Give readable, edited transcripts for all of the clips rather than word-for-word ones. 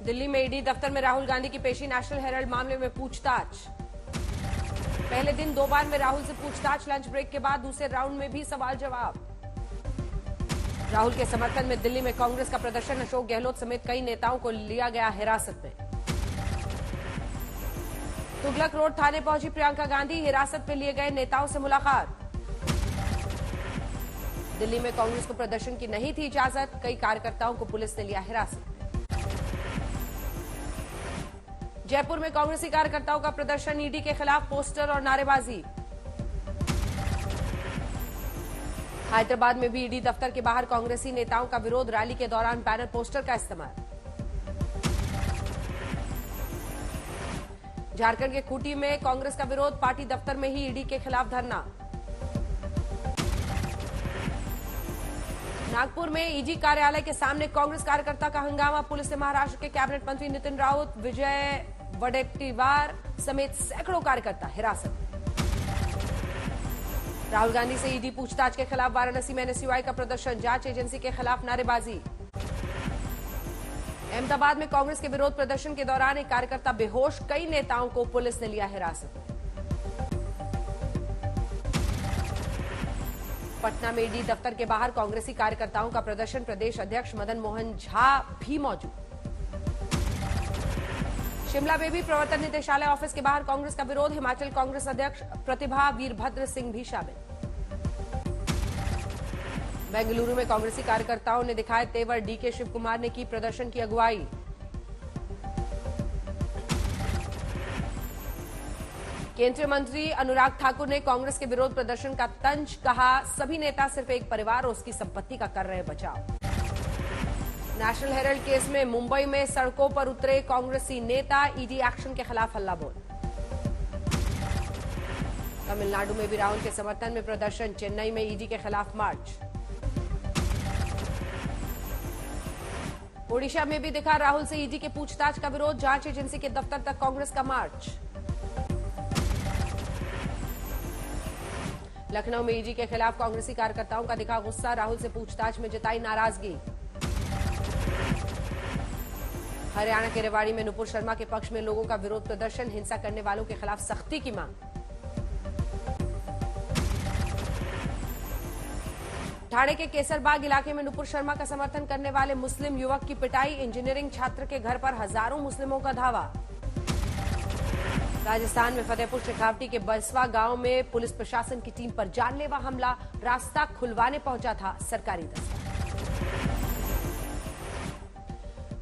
दिल्ली में ईडी दफ्तर में राहुल गांधी की पेशी, नेशनल हेराल्ड मामले में पूछताछ। पहले दिन 2 बार में राहुल से पूछताछ, लंच ब्रेक के बाद दूसरे राउंड में भी सवाल जवाब। राहुल के समर्थन में दिल्ली में कांग्रेस का प्रदर्शन, अशोक गहलोत समेत कई नेताओं को लिया गया हिरासत में। तुगलक रोड थाने पहुंची प्रियंका गांधी, हिरासत में लिए गए नेताओं से मुलाकात। दिल्ली में कांग्रेस को प्रदर्शन की नहीं थी इजाजत, कई कार्यकर्ताओं को पुलिस ने लिया हिरासत में। जयपुर में कांग्रेसी कार्यकर्ताओं का प्रदर्शन, ईडी के खिलाफ पोस्टर और नारेबाजी। हैदराबाद में भी ईडी दफ्तर के बाहर कांग्रेसी नेताओं का विरोध, रैली के दौरान बैनर पोस्टर का इस्तेमाल। झारखंड के खूंटी में कांग्रेस का विरोध, पार्टी दफ्तर में ही ईडी के खिलाफ धरना। नागपुर में ईडी कार्यालय के सामने कांग्रेस कार्यकर्ता का हंगामा, पुलिस ने महाराष्ट्र के कैबिनेट मंत्री नितिन राउत, विजय वडेट्टीवार समेत सैकड़ों कार्यकर्ता हिरासत में। राहुल गांधी से ईडी पूछताछ के खिलाफ वाराणसी में एनएसयूआई का प्रदर्शन, जांच एजेंसी के खिलाफ नारेबाजी। अहमदाबाद में कांग्रेस के विरोध प्रदर्शन के दौरान एक कार्यकर्ता बेहोश, कई नेताओं को पुलिस ने लिया हिरासत में। पटना में ईडी दफ्तर के बाहर कांग्रेसी कार्यकर्ताओं का प्रदर्शन, प्रदेश अध्यक्ष मदन मोहन झा भी मौजूद। शिमला में भी प्रवर्तन निदेशालय ऑफिस के बाहर कांग्रेस का विरोध, हिमाचल कांग्रेस अध्यक्ष प्रतिभा वीरभद्र सिंह भी शामिल। बेंगलुरु में कांग्रेसी कार्यकर्ताओं ने दिखाए तेवर, डीके शिव कुमार ने की प्रदर्शन की अगुवाई। केंद्रीय मंत्री अनुराग ठाकुर ने कांग्रेस के विरोध प्रदर्शन का तंज, कहा सभी नेता सिर्फ एक परिवार और उसकी संपत्ति का कर रहे बचाव। नेशनल हेराल्ड केस में मुंबई में सड़कों पर उतरे कांग्रेसी नेता, ईडी एक्शन के खिलाफ हल्ला बोल। तमिलनाडु में भी राहुल के समर्थन में प्रदर्शन, चेन्नई में ईडी के खिलाफ मार्च। ओडिशा में भी दिखा राहुल से ईडी के पूछताछ का विरोध, जांच एजेंसी के दफ्तर तक कांग्रेस का मार्च। लखनऊ में ईडी के खिलाफ कांग्रेसी कार्यकर्ताओं का दिखा गुस्सा, राहुल से पूछताछ में जताई नाराजगी। हरियाणा के रेवाड़ी में नुपुर शर्मा के पक्ष में लोगों का विरोध प्रदर्शन, हिंसा करने वालों के खिलाफ सख्ती की मांग। ठाणे के केसरबाग इलाके में नुपुर शर्मा का समर्थन करने वाले मुस्लिम युवक की पिटाई, इंजीनियरिंग छात्र के घर पर हजारों मुस्लिमों का धावा। राजस्थान में फतेहपुर शेखावटी के बसवा गांव में पुलिस प्रशासन की टीम पर जानलेवा हमला, रास्ता खुलवाने पहुंचा था सरकारी दस्ता।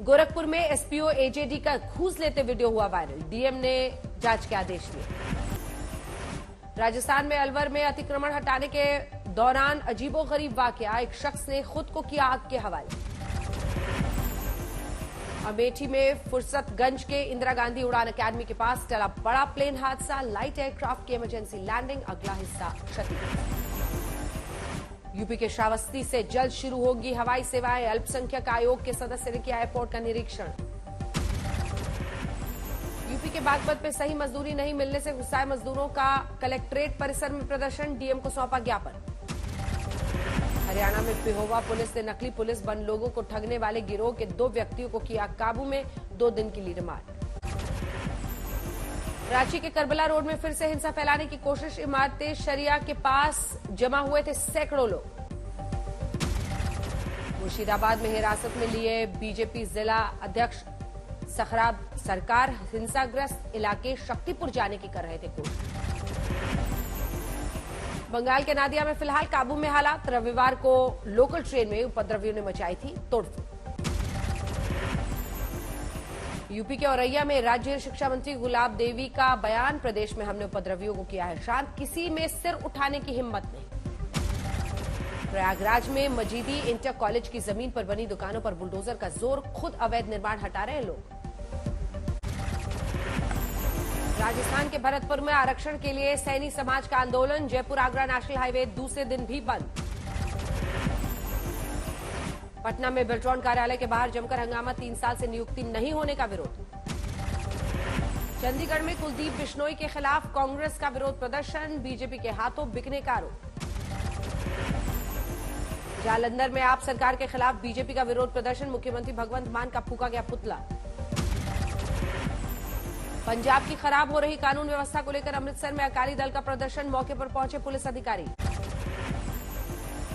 गोरखपुर में एसपीओ एजेडी का घूस लेते वीडियो हुआ वायरल, डीएम ने जांच के आदेश दिए। राजस्थान में अलवर में अतिक्रमण हटाने के दौरान अजीबोगरीब वाकया, एक शख्स ने खुद को किया आग के हवाले। अमेठी में फुर्सतगंज के इंदिरा गांधी उड़ान अकादमी के पास टला बड़ा प्लेन हादसा, लाइट एयरक्राफ्ट की इमरजेंसी लैंडिंग, अगला हिस्सा क्षतिग्रस्त। यूपी के श्रावस्ती से जल्द शुरू होगी हवाई सेवाएं, अल्पसंख्यक आयोग के सदस्य ने किया एयरपोर्ट का निरीक्षण। यूपी के बागपत में सही मजदूरी नहीं मिलने से गुस्साए मजदूरों का कलेक्ट्रेट परिसर में प्रदर्शन, डीएम को सौंपा ज्ञापन। हरियाणा में पिहोवा पुलिस ने नकली पुलिस बन लोगों को ठगने वाले गिरोह के 2 व्यक्तियों को किया काबू में, 2 दिन की ली रिमांड। रांची के करबला रोड में फिर से हिंसा फैलाने की कोशिश, इमारतें शरिया के पास जमा हुए थे सैकड़ों लोग। मुर्शिदाबाद में हिरासत में लिए बीजेपी जिला अध्यक्ष सखराब सरकार, हिंसाग्रस्त इलाके शक्तिपुर जाने की कर रहे थे कोशिश। बंगाल के नादिया में फिलहाल काबू में हालात, रविवार को लोकल ट्रेन में उपद्रवियों ने मचाई थी तोड़फोड़। यूपी के औरैया में राज्य शिक्षा मंत्री गुलाब देवी का बयान, प्रदेश में हमने उपद्रवियों को किया है शांत, किसी में सिर उठाने की हिम्मत नहीं। प्रयागराज में मजीदी इंटर कॉलेज की जमीन पर बनी दुकानों पर बुलडोजर का जोर, खुद अवैध निर्माण हटा रहे हैं लोग। राजस्थान के भरतपुर में आरक्षण के लिए सैनी समाज का आंदोलन, जयपुर आगरा नेशनल हाईवे दूसरे दिन भी बंद। पटना में बेल्ट्रॉन कार्यालय के बाहर जमकर हंगामा, 3 साल से नियुक्ति नहीं होने का विरोध। चंडीगढ़ में कुलदीप बिश्नोई के खिलाफ कांग्रेस का विरोध प्रदर्शन, बीजेपी के हाथों बिकने का आरोप। जालंधर में आप सरकार के खिलाफ बीजेपी का विरोध प्रदर्शन, मुख्यमंत्री भगवंत मान का फूका गया पुतला। पंजाब की खराब हो रही कानून व्यवस्था को लेकर अमृतसर में अकाली दल का प्रदर्शन, मौके पर पहुंचे पुलिस अधिकारी।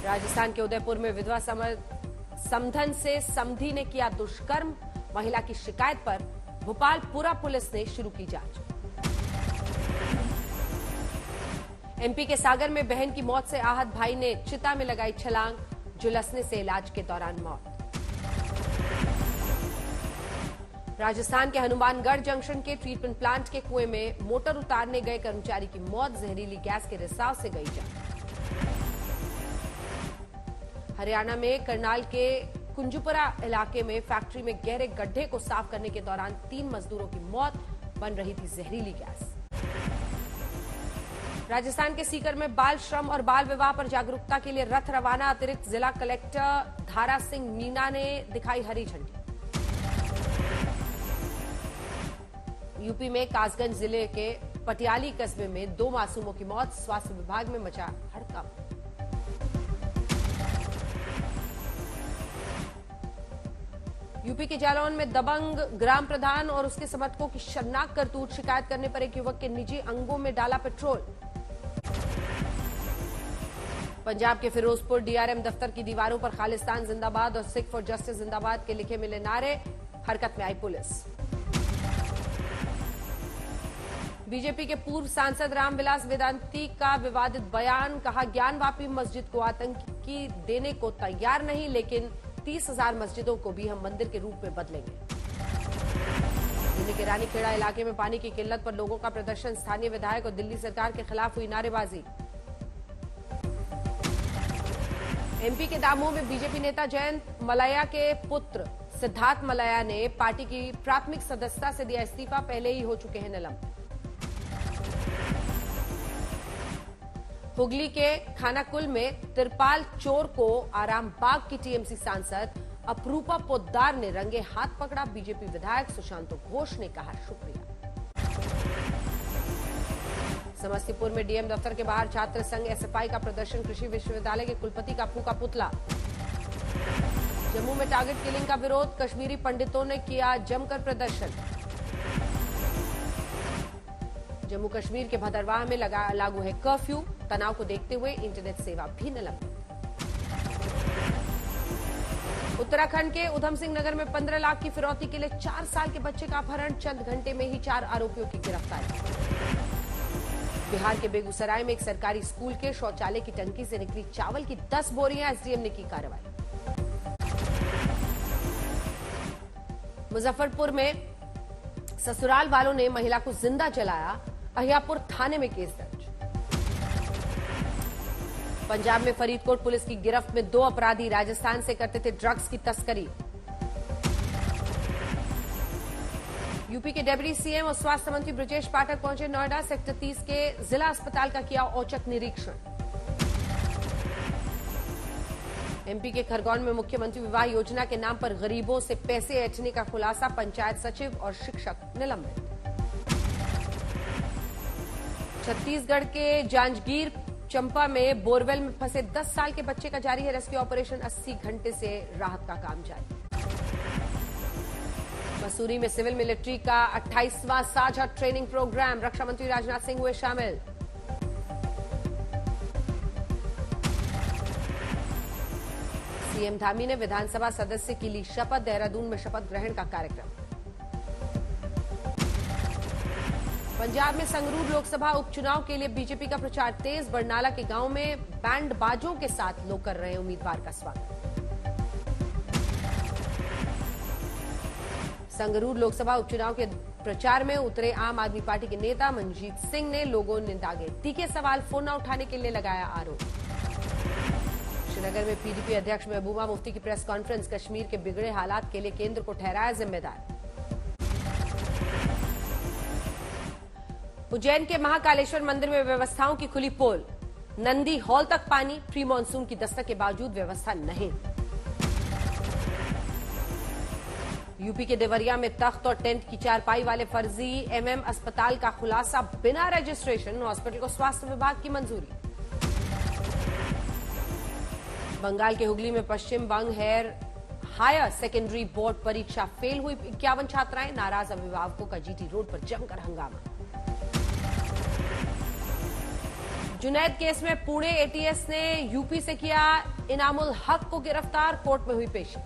राजस्थान के उदयपुर में विधवा समधन से समधी ने किया दुष्कर्म, महिला की शिकायत पर भोपालपुरा पुलिस ने शुरू की जांच। एमपी के सागर में बहन की मौत से आहत भाई ने चिता में लगाई छलांग, झुलसने से इलाज के दौरान मौत। राजस्थान के हनुमानगढ़ जंक्शन के ट्रीटमेंट प्लांट के कुएं में मोटर उतारने गए कर्मचारी की मौत, जहरीली गैस के रिसाव से गई जान। हरियाणा में करनाल के कुंजुपुरा इलाके में फैक्ट्री में गहरे गड्ढे को साफ करने के दौरान 3 मजदूरों की मौत, बन रही थी जहरीली गैस। राजस्थान के सीकर में बाल श्रम और बाल विवाह पर जागरूकता के लिए रथ रवाना, अतिरिक्त जिला कलेक्टर धारा सिंह मीना ने दिखाई हरी झंडी। यूपी में कासगंज जिले के पटियाली कस्बे में 2 मासूमों की मौत, स्वास्थ्य विभाग में मचा हड़कंप। यूपी के जालौन में दबंग ग्राम प्रधान और उसके समर्थकों की शर्मनाक करतूत, शिकायत करने पर एक युवक के निजी अंगों में डाला पेट्रोल। पंजाब के फिरोजपुर डीआरएम दफ्तर की दीवारों पर खालिस्तान जिंदाबाद और सिख फॉर जस्टिस जिंदाबाद के लिखे मिले नारे, हरकत में आई पुलिस। बीजेपी के पूर्व सांसद रामविलास वेदांती का विवादित बयान, कहा ज्ञानवापी मस्जिद को आतंकी देने को तैयार नहीं, लेकिन 30,000 मस्जिदों को भी हम मंदिर के रूप में बदलेंगे। दिल्ली के रानीखेड़ा इलाके में पानी की किल्लत पर लोगों का प्रदर्शन, स्थानीय विधायक और दिल्ली सरकार के खिलाफ हुई नारेबाजी। एमपी के दामोह में बीजेपी नेता जयंत मलैया के पुत्र सिद्धार्थ मलैया ने पार्टी की प्राथमिक सदस्यता से दिया इस्तीफा, पहले ही हो चुके हैं निलंबित। हुगली के खानाकुल में तिरपाल चोर को आरामबाग की टीएमसी सांसद अपरूपा पोद्दार ने रंगे हाथ पकड़ा, बीजेपी विधायक सुशांत घोष ने कहा शुक्रिया। समस्तीपुर में डीएम दफ्तर के बाहर छात्र संघ एसएफआई का प्रदर्शन, कृषि विश्वविद्यालय के कुलपति का फूका पुतला। जम्मू में टारगेट किलिंग का विरोध, कश्मीरी पंडितों ने किया जमकर प्रदर्शन। जम्मू कश्मीर के भदरवाह में लागू है कर्फ्यू, तनाव को देखते हुए इंटरनेट सेवा भी निलंबित। उत्तराखंड के उधम सिंह नगर में 15 लाख की फिरौती के लिए 4 साल के बच्चे का अपहरण, चंद घंटे में ही 4 आरोपियों की गिरफ्तारी। बिहार के बेगूसराय में एक सरकारी स्कूल के शौचालय की टंकी से निकली चावल की 10 बोरियां, एसडीएम ने की कार्रवाई। मुजफ्फरपुर में ससुराल वालों ने महिला को जिंदा जलाया, अहियापुर थाने में केस दर्ज। पंजाब में फरीदकोट पुलिस की गिरफ्त में 2 अपराधी, राजस्थान से करते थे ड्रग्स की तस्करी। यूपी के डिप्टी सीएम और स्वास्थ्य मंत्री ब्रजेश पाठक पहुंचे नोएडा, सेक्टर 30 के जिला अस्पताल का किया औचक निरीक्षण। एमपी के खरगोन में मुख्यमंत्री विवाह योजना के नाम पर गरीबों से पैसे ऐंठने का खुलासा, पंचायत सचिव और शिक्षक निलंबित। छत्तीसगढ़ के जांजगीर चंपा में बोरवेल में फंसे 10 साल के बच्चे का जारी है रेस्क्यू ऑपरेशन, 80 घंटे से राहत का काम जारी। मसूरी में सिविल मिलिट्री का 28वां साझा ट्रेनिंग प्रोग्राम, रक्षा मंत्री राजनाथ सिंह हुए शामिल। सीएम धामी ने विधानसभा सदस्य की ली शपथ, देहरादून में शपथ ग्रहण का कार्यक्रम। पंजाब में संगरूर लोकसभा उपचुनाव के लिए बीजेपी का प्रचार तेज, बरनाला के गांव में बैंड बाजों के साथ लोग कर रहे हैं उम्मीदवार का स्वागत। संगरूर लोकसभा उपचुनाव के प्रचार में उतरे आम आदमी पार्टी के नेता मनजीत सिंह ने लोगों ने दागे तीखे सवाल, फोन न उठाने के लिए लगाया आरोप। श्रीनगर में पीडीपी अध्यक्ष महबूबा मुफ्ती की प्रेस कॉन्फ्रेंस, कश्मीर के बिगड़े हालात के लिए केंद्र को ठहराया जिम्मेदार। उज्जैन के महाकालेश्वर मंदिर में व्यवस्थाओं की खुली पोल, नंदी हॉल तक पानी, प्री मानसून की दस्तक के बावजूद व्यवस्था नहीं। यूपी के देवरिया में तख्त और टेंट की चारपाई वाले फर्जी एमएम अस्पताल का खुलासा, बिना रजिस्ट्रेशन हॉस्पिटल को स्वास्थ्य विभाग की मंजूरी। बंगाल के हुगली में Paschim Banga hair higher secondary board परीक्षा फेल हुई 51 छात्राएं, नाराज अभिभावकों का जीटी रोड पर जमकर हंगामा। जुनैद केस में पुणे एटीएस ने यूपी से किया इनामुल हक को गिरफ्तार, कोर्ट में हुई पेशी।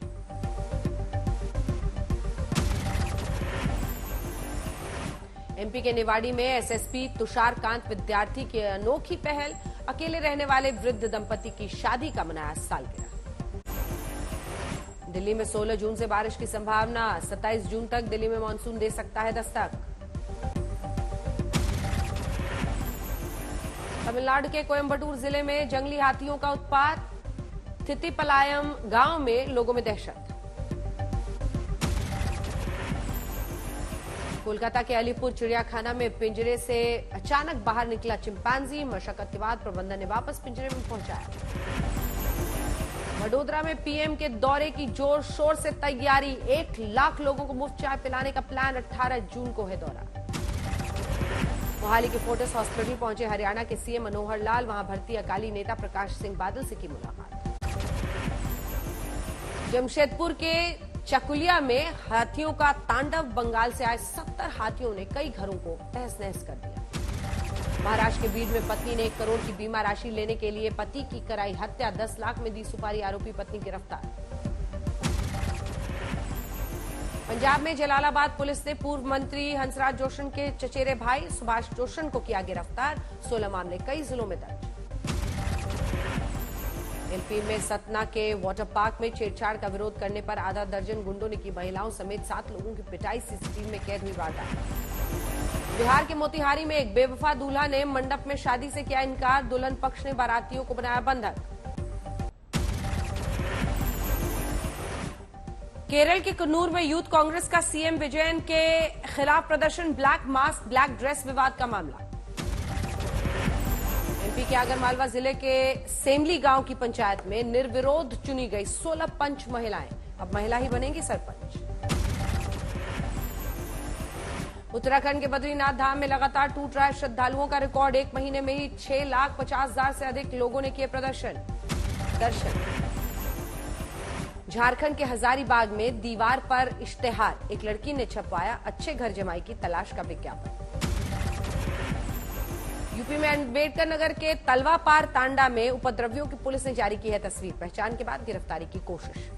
एमपी के निवाड़ी में एसएसपी तुषार कांत विद्यार्थी की अनोखी पहल, अकेले रहने वाले वृद्ध दंपति की शादी का मनाया सालगिरह। दिल्ली में 16 जून से बारिश की संभावना, 27 जून तक दिल्ली में मानसून दे सकता है दस्तक। तमिलनाडु के कोयम्बटूर जिले में जंगली हाथियों का उत्पात, थितिपलायम गांव में लोगों में दहशत। कोलकाता के अलीपुर चिड़ियाखाना में पिंजरे से अचानक बाहर निकला चिंपांजी, मशक्कत के बाद प्रबंधन ने वापस पिंजरे में पहुंचाया। वडोदरा में पीएम के दौरे की जोर शोर से तैयारी, 1 लाख लोगों को मुफ्त चाय पिलाने का प्लान, 18 जून को है दौरा। मोहाली के फोर्टिस हॉस्पिटल पहुंचे हरियाणा के सीएम मनोहर लाल, वहां भर्ती अकाली नेता प्रकाश सिंह बादल से की मुलाकात। जमशेदपुर के चकुलिया में हाथियों का तांडव, बंगाल से आए 70 हाथियों ने कई घरों को तहस नहस कर दिया। महाराष्ट्र के बीड में पत्नी ने 1 करोड़ की बीमा राशि लेने के लिए पति की कराई हत्या, 10 लाख में दी सुपारी, आरोपी पत्नी गिरफ्तार। पंजाब में जलालाबाद पुलिस ने पूर्व मंत्री हंसराज जोशन के चचेरे भाई सुभाष जोशन को किया गिरफ्तार, 16 मामले कई जिलों में दर्ज। एमपी में सतना के वाटर पार्क में छेड़छाड़ का विरोध करने पर आधा दर्जन गुंडों ने की महिलाओं समेत 7 लोगों की पिटाई, सीसीटीवी में कैद हुई वारदात। बिहार के मोतिहारी में एक बेवफा दूल्हा ने मंडप में शादी से किया इनकार, दुल्हन पक्ष ने बारातियों को बनाया बंधक। केरल के कन्नूर में यूथ कांग्रेस का सीएम विजयन के खिलाफ प्रदर्शन, ब्लैक मास्क ब्लैक ड्रेस विवाद का मामला। एमपी के आगरमालवा जिले के सेमली गांव की पंचायत में निर्विरोध चुनी गई 16 पंच महिलाएं, अब महिला ही बनेंगी सरपंच। उत्तराखंड के बद्रीनाथ धाम में लगातार टूट रहा है श्रद्धालुओं का रिकॉर्ड, 1 महीने में ही 6,50,000 से अधिक लोगों ने किए दर्शन। झारखंड के हजारीबाग में दीवार पर इश्तेहार, एक लड़की ने छपवाया अच्छे घर जमाई की तलाश का विज्ञापन। यूपी में अम्बेडकर नगर के तलवा पार तांडा में उपद्रवियों की पुलिस ने जारी की है तस्वीर, पहचान के बाद गिरफ्तारी की कोशिश।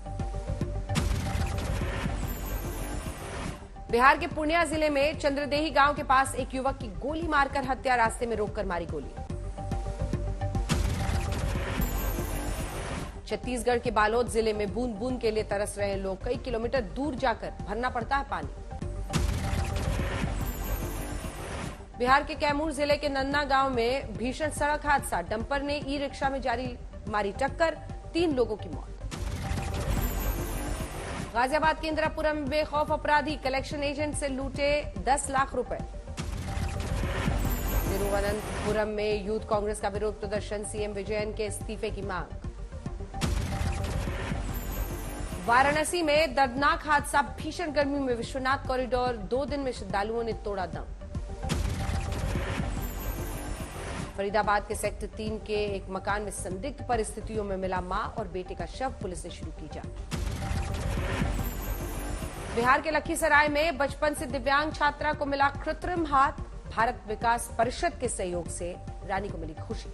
बिहार के पूर्णिया जिले में चंद्रदेही गांव के पास एक युवक की गोली मारकर हत्या, रास्ते में रोककर मारी गोली। छत्तीसगढ़ के बालोद जिले में बूंद बूंद के लिए तरस रहे लोग, कई किलोमीटर दूर जाकर भरना पड़ता है पानी। बिहार के कैमूर जिले के नन्ना गांव में भीषण सड़क हादसा, डंपर ने ई रिक्शा में मारी टक्कर, 3 लोगों की मौत। गाजियाबाद के इंदिरापुरम में बेखौफ अपराधी कलेक्शन एजेंट से लूटे 10 लाख रुपए। तिरुवनंतपुरम में यूथ कांग्रेस का विरोध प्रदर्शन, सीएम विजयन के इस्तीफे की मांग। वाराणसी में दर्दनाक हादसा, भीषण गर्मी में विश्वनाथ कॉरिडोर, 2 दिन में श्रद्धालुओं ने तोड़ा दम। फरीदाबाद के सेक्टर 3 के एक मकान में संदिग्ध परिस्थितियों में मिला मां और बेटे का शव, पुलिस ने शुरू की जांच। बिहार के लखीसराय में बचपन से दिव्यांग छात्रा को मिला कृत्रिम हाथ, भारत विकास परिषद के सहयोग से रानी को मिली खुशी।